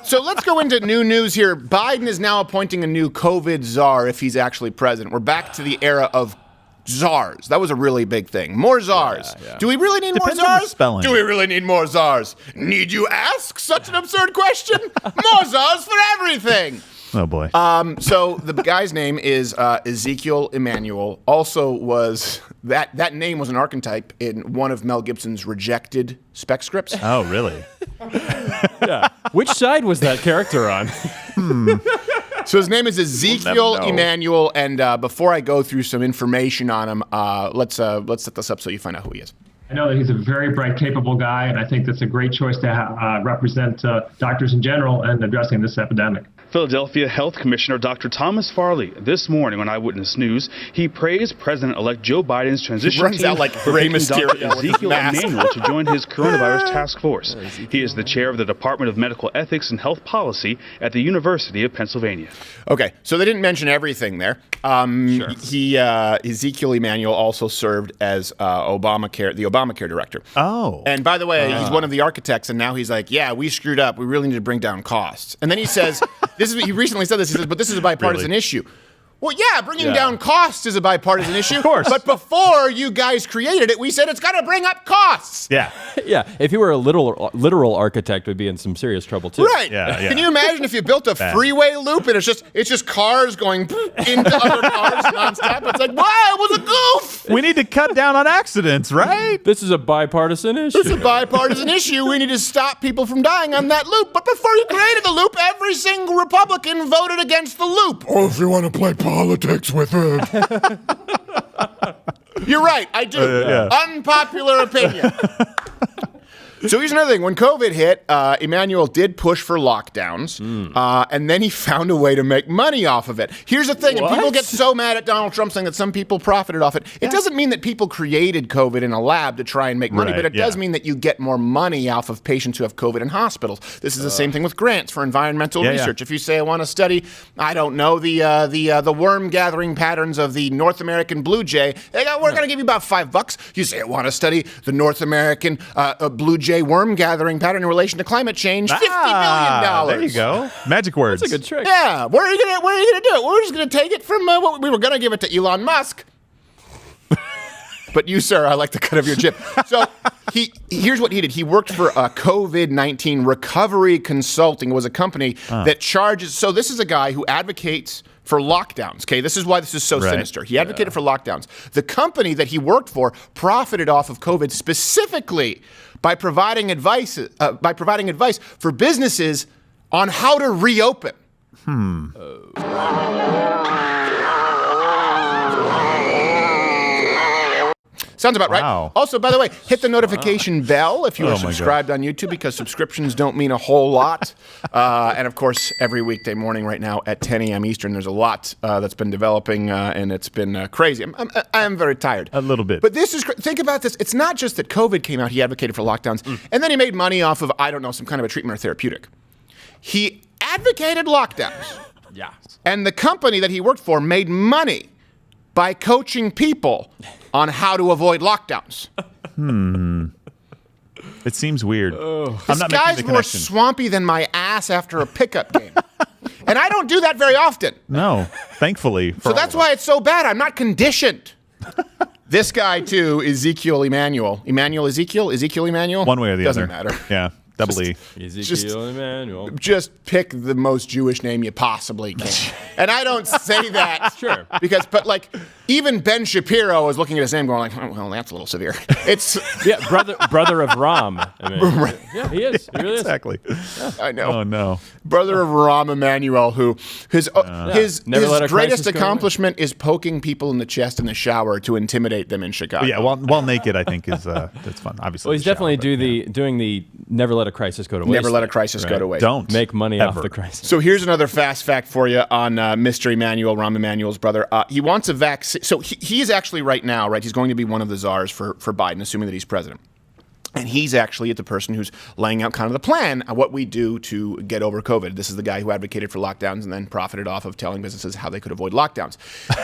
So let's go into new news here. Biden is now appointing a new COVID czar if he's actually president. We're back to the era of czars. That was a really big thing. More czars. Yeah. Do we really need Depends more on the czars? spelling. Do we really need more czars? Need you ask? Such an absurd question. More czars for everything. Oh, boy. So the guy's name is Ezekiel Emanuel. Also was, that name was an archetype in one of Mel Gibson's rejected spec scripts. Oh, really? Yeah. Which side was that character on? So his name is Ezekiel Emanuel, and before I go through some information on him, let's set this up so you find out who he is. I know that he's a very bright, capable guy, and I think that's a great choice to represent doctors in general in addressing this epidemic. Philadelphia Health Commissioner Dr. Thomas Farley, this morning on Eyewitness News, he praised President-elect Joe Biden's transition team for picking Dr. Ezekiel Emanuel to join his coronavirus task force. He is the chair of the Department of Medical Ethics and Health Policy at the University of Pennsylvania. Okay, so they didn't mention everything there. Sure. Ezekiel Emanuel also served as the Obamacare director. Oh. And by the way, he's one of the architects, and now he's like, yeah, we screwed up. We really need to bring down costs. And then he says, he recently said this, he says, but this is a bipartisan issue. Well, yeah, bringing down costs is a bipartisan issue. Of course. But before you guys created it, we said it's got to bring up costs. Yeah. Yeah. If you were a literal architect, would be in some serious trouble too. Right. Yeah. Can you imagine if you built a freeway loop and it's just cars going into other cars nonstop? It's like, wow, it was a goof. We need to cut down on accidents, right? This is a bipartisan issue. This is a bipartisan issue. We need to stop people from dying on that loop. But before you created the loop, every single Republican voted against the loop. Oh, if you want to play politics with it. You're right, I do. Unpopular opinion. So here's another thing. When COVID hit, Emanuel did push for lockdowns, and then he found a way to make money off of it. Here's the thing, and people get so mad at Donald Trump saying that some people profited off it. It doesn't mean that people created COVID in a lab to try and make money, but it does mean that you get more money off of patients who have COVID in hospitals. This is the same thing with grants for environmental research. If you say, I want to study, I don't know, the worm gathering patterns of the North American blue jay, we're going to give you about $5. You say, I want to study the North American blue jay worm gathering pattern in relation to climate change. $50 million. There you go. Magic words. That's a good trick. Yeah. Where are you gonna do it? We're just gonna take it from what we were gonna give it to Elon Musk. But you, sir, I like the cut of your jib. So here's what he did. He worked for COVID-19 Recovery Consulting. It was a company that charges. So this is a guy who advocates for lockdowns. Okay, this is why this is so sinister. He advocated for lockdowns. The company that he worked for profited off of COVID specifically by providing advice for businesses on how to reopen. Sounds about right. Also, by the way, hit the notification bell if you are subscribed on YouTube, because subscriptions don't mean a whole lot. And of course, every weekday morning right now at 10 a.m. Eastern, there's a lot that's been developing, and it's been crazy. I am very tired. A little bit. But this is, think about this. It's not just that COVID came out, he advocated for lockdowns, and then he made money off of, I don't know, some kind of a treatment or therapeutic. He advocated lockdowns. Yeah. And the company that he worked for made money by coaching people on how to avoid lockdowns. It seems weird. This guy's more swampy than my ass after a pickup game. And I don't do that very often. No, thankfully. So that's why it's so bad. I'm not conditioned. This guy, too, Ezekiel Emanuel. Ezekiel Emanuel? One way or the other. Doesn't matter. Yeah. Double E. Ezekiel Emanuel. Just pick the most Jewish name you possibly can. And I don't say that. Sure. But like, even Ben Shapiro is looking at his name going like, oh, well, that's a little severe. It's brother of Ram. Yeah, he is. He really exactly. Yeah. I know. Oh, no. Brother of Rahm Emanuel, who his greatest accomplishment is poking people in the chest in the shower to intimidate them in Chicago. Yeah, while naked, I think is that's fun. Obviously, well, he's definitely doing the never let a crisis go to waste. Never let a crisis go to waste. Don't make money ever off the crisis. So here's another fast fact for you on Mr. Emanuel, Rahm Emanuel's brother. He wants a vaccine. So he's actually right now, he's going to be one of the czars for Biden, assuming that he's president. And he's actually the person who's laying out kind of the plan of what we do to get over COVID. This is the guy who advocated for lockdowns and then profited off of telling businesses how they could avoid lockdowns.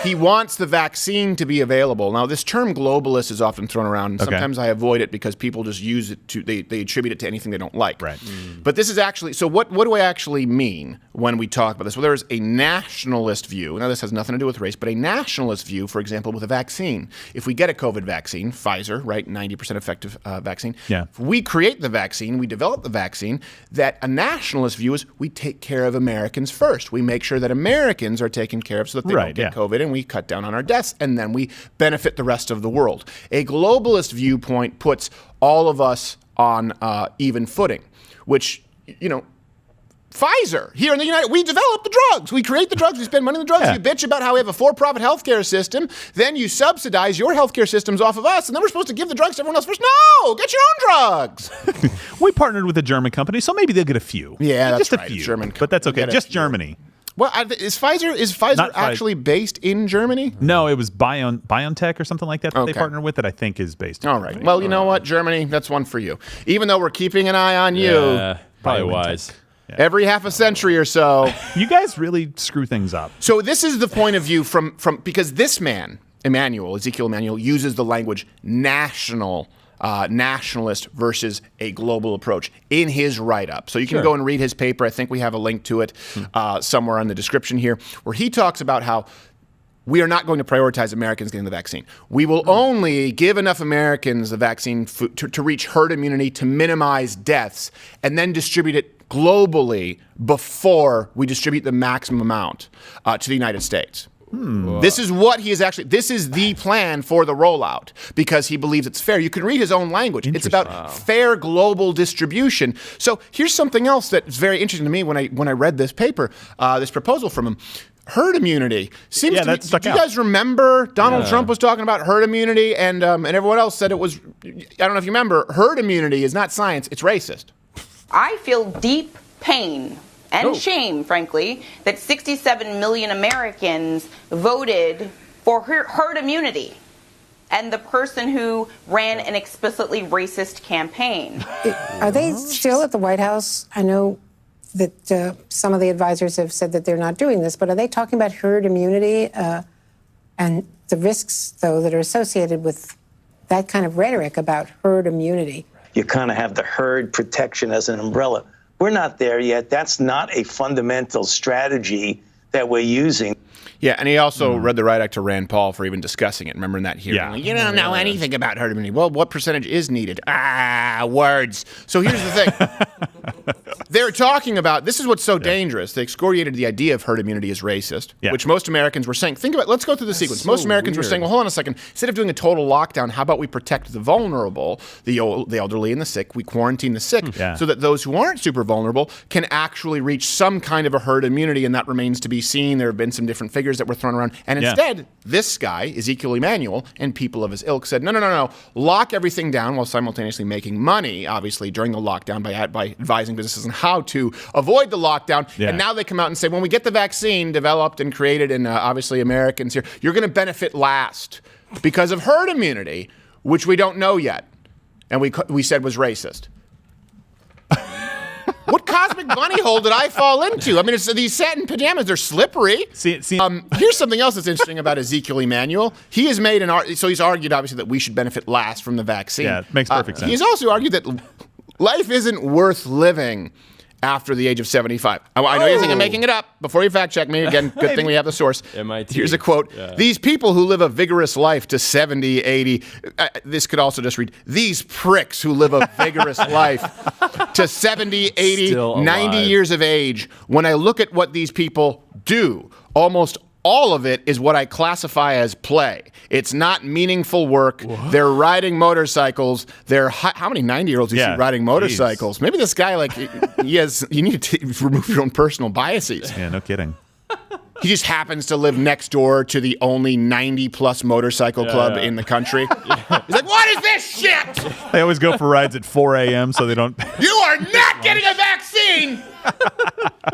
He wants the vaccine to be available. Now, this term globalist is often thrown around, and sometimes I avoid it because people just use it to, they attribute it to anything they don't like. Right. But this is actually, so what do I actually mean when we talk about this? Well, there's a nationalist view. Now, this has nothing to do with race, but a nationalist view, for example, with a vaccine. If we get a COVID vaccine, Pfizer, right, 90% effective vaccine, if we create the vaccine, we develop the vaccine, that a nationalist view is we take care of Americans first. We make sure that Americans are taken care of so that they don't get COVID, and we cut down on our deaths, and then we benefit the rest of the world. A globalist viewpoint puts all of us on even footing, which, you know, Pfizer, here in the United States, we develop the drugs. We create the drugs. We spend money on the drugs. You bitch about how we have a for-profit healthcare system. Then you subsidize your healthcare systems off of us, and then we're supposed to give the drugs to everyone else first. No, get your own drugs. We partnered with a German company, so maybe they'll get a few. Yeah, just that's a right. few. German, but that's okay. Just Germany. Well, is Pfizer actually based in Germany? No, it was BioNTech or something like that they partnered with that I think is based in Germany. Right. Well, you know what, Germany, that's one for you. Even though we're keeping an eye on you. Yeah, probably wise. Every half a century or so. You guys really screw things up. So this is the point of view from because this man, Ezekiel Emanuel, uses the language nationalist versus a global approach in his write-up. So you can go and read his paper. I think we have a link to it somewhere in the description here, where he talks about how we are not going to prioritize Americans getting the vaccine. We will only give enough Americans the vaccine to reach herd immunity to minimize deaths, and then distribute it globally before we distribute the maximum amount to the United States. This is what he is actually, this is the plan for the rollout because he believes it's fair. You can read his own language. It's about fair global distribution. So here's something else that's very interesting to me when I read this paper, this proposal from him. Herd immunity seems to me. Do you guys remember Donald Trump was talking about herd immunity and everyone else said it was, I don't know if you remember, herd immunity is not science, it's racist. I feel deep pain and shame, frankly, that 67 million Americans voted for herd immunity and the person who ran an explicitly racist campaign. Are they still at the White House? I know that some of the advisors have said that they're not doing this, but are they talking about herd immunity and the risks, though, that are associated with that kind of rhetoric about herd immunity? You kind of have the herd protection as an umbrella. We're not there yet. That's not a fundamental strategy that we're using. Yeah, and he also read the write-up to Rand Paul for even discussing it. Remember in that hearing? Yeah. You don't know anything about herd immunity. Well, what percentage is needed? Words. So here's the thing. They're talking about, this is what's so dangerous. They excoriated the idea of herd immunity as racist, which most Americans were saying. Think about, let's go through the sequence. Most Americans were saying, well, hold on a second. Instead of doing a total lockdown, how about we protect the vulnerable, the elderly and the sick? We quarantine the sick so that those who aren't super vulnerable can actually reach some kind of a herd immunity, and that remains to be seen. There have been some different figures that were thrown around. And instead, this guy, Ezekiel Emanuel, and people of his ilk said, no. Lock everything down while simultaneously making money, obviously, during the lockdown by advising businesses on how to avoid the lockdown. And now they come out and say, when we get the vaccine developed and created, and obviously Americans here, you're going to benefit last because of herd immunity, which we don't know yet. And we said was racist. What cosmic bunny hole did I fall into? I mean, it's these satin pajamas, they're slippery. Here's something else that's interesting about Ezekiel Emanuel. He has made so he's argued, obviously, that we should benefit last from the vaccine. Yeah, it makes perfect sense. He's also argued that life isn't worth living after the age of 75. I know you think I'm making it up. Before you fact check me, again, good thing we have the source. MIT. Here's a quote. These people who live a vigorous life to 70, 80, this could also just read, these pricks who live a vigorous life to 70, 80, 90 years of age, when I look at what these people do, almost all of it is what I classify as play. It's not meaningful work. What? They're riding motorcycles. How many 90-year-olds do you see riding motorcycles? Maybe this guy, you need to remove your own personal biases. Yeah, no kidding. He just happens to live next door to the only 90-plus motorcycle club in the country. He's like, what is this shit? They always go for rides at 4 a.m. so they don't... You are not getting a vaccine!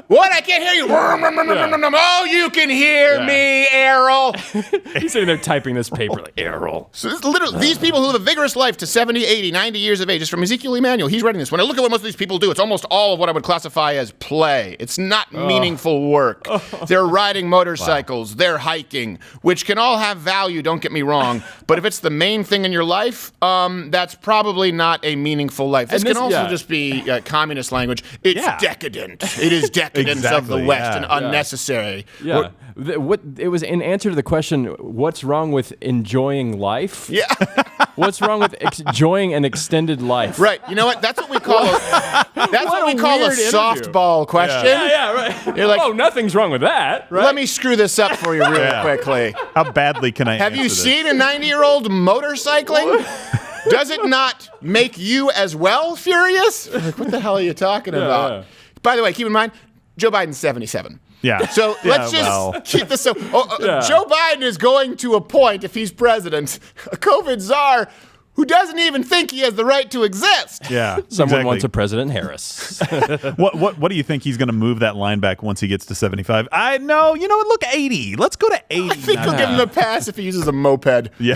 What? I can't hear me. Oh, you can hear me, Errol. He's sitting there typing this paper like, Errol. So this literally, these people who live a vigorous life to 70, 80, 90 years of age, it's from Ezekiel Emanuel. He's writing this. When I look at what most of these people do, it's almost all of what I would classify as play. It's not meaningful work. They're riding motorcycles. They're hiking, which can all have value, don't get me wrong. But if it's the main thing in your life, that's probably not a meaningful life. This can also just be communist language. It's decadent. It is decadence of the West and unnecessary. Yeah. It was in answer to the question, what's wrong with enjoying life? Yeah. What's wrong with enjoying an extended life? Right. You know what? That's what we call a softball question. Yeah, right. You're like, oh, nothing's wrong with that, right? Let me screw this up for you real quickly. How badly can I Have you seen a 90-year-old motorcycling? Does it not make you as well furious? Like, what the hell are you talking about? Yeah. By the way, keep in mind, Joe Biden's 77. Yeah. So let's just keep this. Joe Biden is going to appoint, if he's president, a COVID czar who doesn't even think he has the right to exist. Yeah. Someone wants a President Harris. What do you think he's going to move that line back once he gets to 75? I know. You know what? Look, 80. Let's go to 80. I think he'll give him a pass if he uses a moped. Yeah.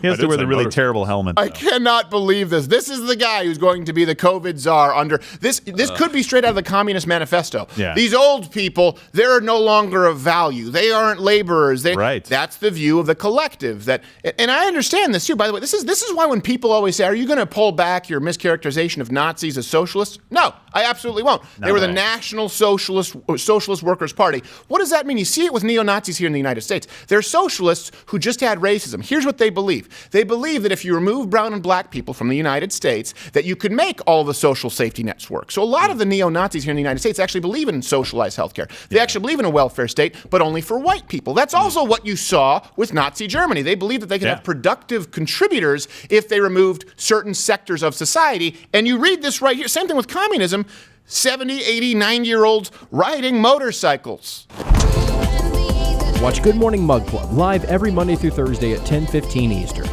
He has to wear the really terrible helmet. I cannot believe this. This is the guy who's going to be the COVID czar under this. This could be straight out of the Communist Manifesto. Yeah. These old people, they're no longer of value. They aren't laborers. Right. That's the view of the collective. And I understand this too. By the way, this is why when people always say, "Are you going to pull back your mischaracterization of Nazis as socialists?" No, I absolutely won't. They were the National Socialist Workers' Party. What does that mean? You see it with neo-Nazis here in the United States. They're socialists who just had racism. Here's what they believe. They believe that if you remove brown and black people from the United States, that you could make all the social safety nets work. So a lot of the neo-Nazis here in the United States actually believe in socialized healthcare. They actually believe in a welfare state, but only for white people. That's also what you saw with Nazi Germany. They believed that they could have productive contributors if they removed certain sectors of society. And you read this right here. Same thing with communism. 70, 80, 90-year-olds riding motorcycles. Watch Good Morning Mug Club live every Monday through Thursday at 10:15 Eastern.